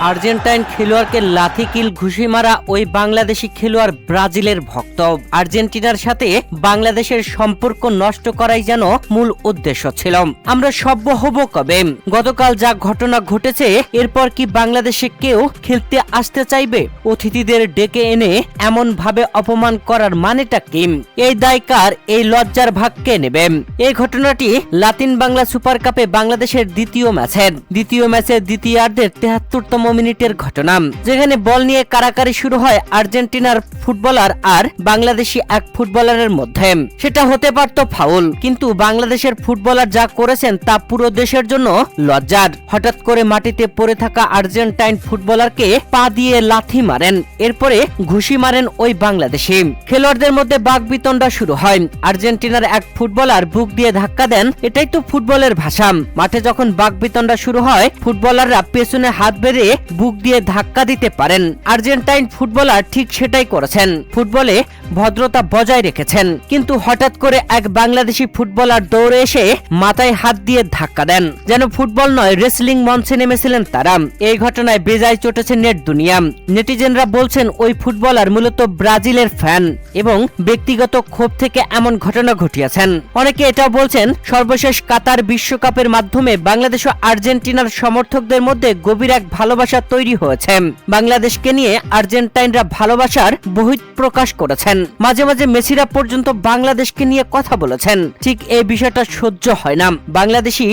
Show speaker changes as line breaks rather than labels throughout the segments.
Argentine খেলোয়াড়কে লাথি কিল ঘুষি মারা ওই বাংলাদেশি খেলোয়াড় ব্রাজিলের ভক্ত। আর্জেন্টিনার সাথে বাংলাদেশের সম্পর্ক নষ্ট করাই যেন মূল উদ্দেশ্য ছিল। আমরা সভ্য হব কবে? গতকাল যা ঘটনা ঘটেছে, এরপর কি বাংলাদেশে কেউ খেলতে আসতে চাইবে? অতিথিদের ডেকে এনে এমন ভাবে অপমান করার মানেটা কি? এই দায়কার, এই লজ্জার ভাগ কে নেবে? এই ঘটনাটি লাতিন বাংলা সুপার কাপে বাংলাদেশের দ্বিতীয় ম্যাচের দ্বিতীয়ার্ধের ৭৩তম মিনিটের ঘটনা, যেখানে বল নিয়ে কারাকারি শুরু হয় আর্জেন্টিনার ফুটবলার আর বাংলাদেশি এক ফুটবলারের মধ্যে। সেটা হতে পারত ফাউল, কিন্তু বাংলাদেশের ফুটবলার যা করেছেন তা পুরো দেশের জন্য লজ্জার। হঠাৎ করে মাটিতে পড়ে থাকা আর্জেন্টাইন ফুটবলারকে পা দিয়ে লাথি মারেন, এরপরে ঘুষি মারেন ওই বাংলাদেশি খেলোয়াড়দের মধ্যে বাকবিতণ্ডা শুরু হয়। আর্জেন্টিনার এক ফুটবলার বুক দিয়ে ধাক্কা দেন, এটাই তো ফুটবলের ভাষা। মাঠে যখন বাকবিতণ্ডা শুরু হয়, ফুটবলাররা পেছনে হাত বেঁধে বুক দিয়ে ধাক্কা দিতে পারেন। আর্জেন্টাইন ফুটবলার ঠিক সেটাই করেছেন, ফুটবলে ভদ্রতা বজায় রেখেছেন। কিন্তু হঠাৎ করে এক বাংলাদেশি ফুটবলার দৌড়ে এসে মাথায় হাত দিয়ে ধাক্কা দেন, যেন ফুটবল নয় রেসলিং মঞ্চে নেমেছিলেন তারা। এই ঘটনায় বেজায় চটেছে নেট দুনিয়া। নেটিজেনরা বলছেন ওই ফুটবলার মূলত ব্রাজিলের ফ্যান এবং ব্যক্তিগত ক্ষোভ থেকে এমন ঘটনা ঘটিয়েছেন। অনেকে এটাও বলছেন সর্বশেষ কাতার বিশ্বকাপের মাধ্যমে বাংলাদেশ ও আর্জেন্টিনার সমর্থকদের মধ্যে গভীর এক ভালোবাসা তৈরি হয়েছে। বাংলাদেশকে নিয়ে আর্জেন্টাইনরা ভালোবাসার বহিঃপ্রকাশ করেছেন। মাঝে মাঝে মেসিরা পর্যন্ত বাংলাদেশকে নিয়ে কথা বলেছেন। ঠিক এই বিষয়টা সহ্য হয় না বাংলাদেশি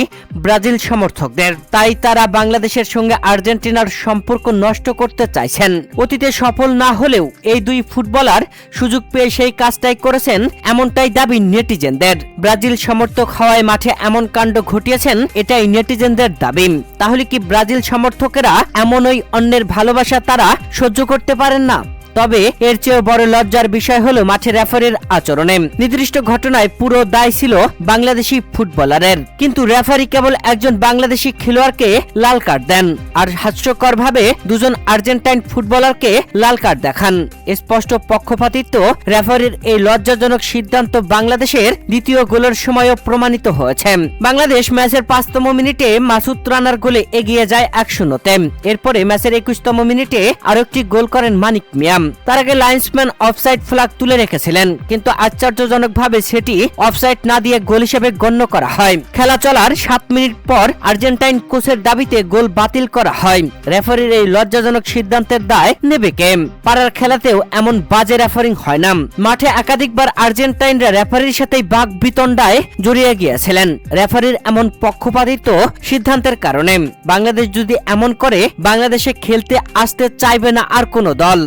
ব্রাজিল সমর্থকদের, তাই তারা বাংলাদেশের সঙ্গে আর্জেন্টিনার সম্পর্ক নষ্ট করতে চাইছেন। অতীতে সফল না হলেও এই দুই ফুটবলার সুযোগ পেয়ে সেই কাজটাই করেছেন, এমনটাই দাবি নেটিজেনদের। ব্রাজিল সমর্থক হওয়ায় মাঠে এমন কাণ্ড ঘটিয়েছেন, এটাই নেটিজেনদের দাবি। তাহলে কি ব্রাজিল সমর্থকেরা এমনই অন্যের ভালোবাসা তারা সহ্য করতে পারেন না? তবে এর চেয়েও বড় লজ্জার বিষয় হলো মাঠে রেফারির আচরণে। নির্দিষ্ট ঘটনায় পুরো দায় ছিল বাংলাদেশি ফুটবলারের, কিন্তু রেফারি কেবল একজন বাংলাদেশি খেলোয়াড়কে লাল কার্ড দেন আর হাস্যকর ভাবে দুজন আর্জেন্টাইন ফুটবলারকে লাল কার্ড দেখান। স্পষ্ট পক্ষপাতিত্ব। রেফারির এই লজ্জাজনক সিদ্ধান্ত বাংলাদেশের দ্বিতীয় গোলের সময়ও প্রমাণিত হয়েছে। বাংলাদেশ ম্যাচের ৫তম মিনিটে মাসুদ রানার গোলে এগিয়ে যায় ১-০। এরপরে ম্যাচের ২১তম মিনিটে আরো একটি গোল করেন মানিক মিয়া। তার আগে লাইন্সম্যান অফসাইড ফ্ল্যাগ তুলে রেখেছিলেন, কিন্তু আশ্চর্যজনকভাবে সেটি অফসাইড না দিয়ে গোল হিসেবে গণ্য করা হয়। খেলা চলার ৭ মিনিট পর আর্জেন্টাইন কোচের দাবিতে গোল বাতিল করা হয়। রেফারির এই লজ্জাজনক সিদ্ধান্তের দায় নেবে কে? পাড়ার খেলাতেও এমন বাজে রেফারিং হয় না। মাঠে একাধিকবার আর্জেন্টাইনরা রেফারির সাথে বাকবিতণ্ডায় জড়িয়ে গিয়েছিলেন রেফারির এমন পক্ষপাতিত্ব সিদ্ধান্তের কারণে। বাংলাদেশ যদি এমন করে, বাংলাদেশে খেলতে আসতে চাইবে না আর কোনো দল।